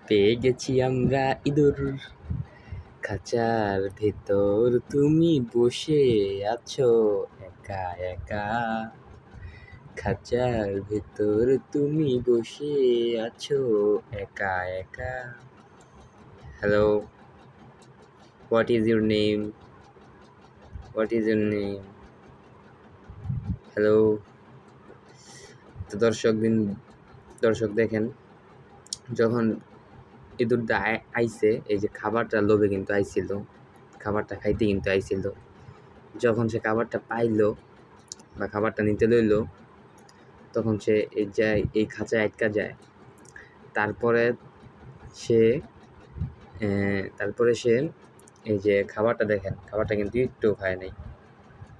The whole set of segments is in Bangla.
পেয়ে গেছি আমরা ইঁদুর, খাঁচার ভেতর তুমি বসে আছো একা একা। খাঁচার ভেতর তুমি বসে আছো একা একা। Hello, what is your name? What is your name? Hello. তো দর্শক দেখেন, যখন ইঁদুরটা আইছে, এই যে খাবারটা লোভে কিন্তু আইছিল, খাবারটা খাইতে কিন্তু আইছিল। যখন সে খাবারটা পাইলো বা খাবারটা নিতে লইল, তখন সে এই খাঁচায় আটকা যায়। তারপরে সে এই যে খাবারটা দেখেন, খাবারটা কিন্তু একটু খায় নাই,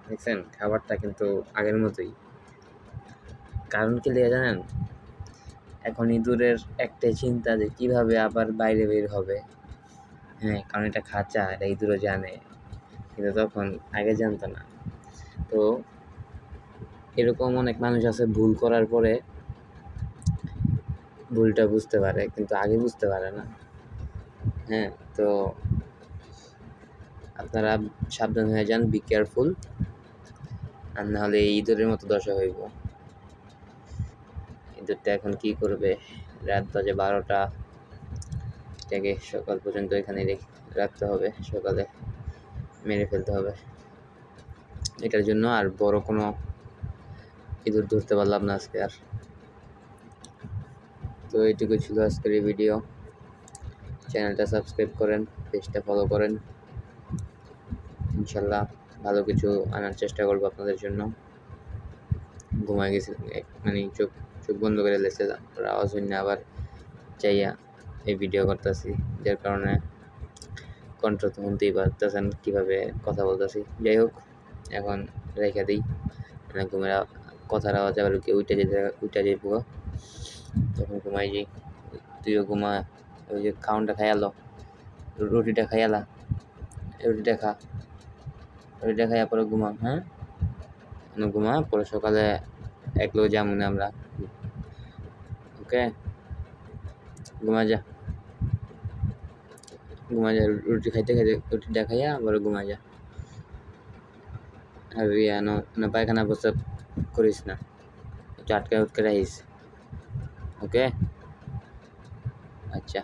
দেখছেন? খাবারটা কিন্তু আগের মতোই। কারণ কি লিয়ে জানেন? এখন ইঁদুরের একটাই চিন্তা যে কিভাবে আবার বাইরে বের হবে। হ্যাঁ, কারণ এটা খাঁচা, এটা ইঁদুরও জানে, কিন্তু তখন আগে জানতো না। তো এরকম অনেক মানুষ আছে, ভুল করার পরে ভুলটা বুঝতে পারে, কিন্তু আগে বুঝতে পারে না। হ্যাঁ, তো আপনারা সাবধান হয়ে যান, বি কেয়ারফুল, আর নাহলে ইঁদুরের মতো দশা হইব। ইঁদুরটা এখন কি করবে? রাত বাজে 12টা, এটাকে সকাল পর্যন্ত এখানে রাখতে হবে, সকালে মেরে ফেলতে হবে। এটার জন্য আর বড় কোনো ইঁদুর ধরতে পারলাম না আজকে আর। তো এইটুকু ছিল আজকের এই ভিডিও। চ্যানেলটা সাবস্ক্রাইব করেন, পেজটা ফলো করেন। ইনশাল্লাহ ভালো কিছু আনার চেষ্টা করবো আপনাদের জন্য। ঘুমায় গেছি, মানে চোখ বন্ধ করে লেছে আওয়াজ হইনি, আবার চাইয়া এই ভিডিও করতেছি, যার কারণে কণ্ঠ তো শুনতেই পারতেছেন কীভাবে কথা বলতেছি। যাই হোক, এখন রেখে দিই, মানে ঘুমের কথার আওয়াজ আবার উঠে যাইব, তখন ঘুমাই যাই। তুইও ঘুমা, ওই যে খাওয়ানটা খাইয়ালো, রুটিটা খাইয়ালা, রুটিটা খাইয়া পরে ঘুমা। হ্যাঁ, ঘুমা, পরে সকালে একলো যাবো না আমরা। ওকে, ঘুমা যা, রুটি খাইতে রুটিটা খাইয়া আবার ঘুমা যা। আর না পায়খানা প্রস্রাব করিস না, একটু আটকে রাখিস। ওকে, আচ্ছা।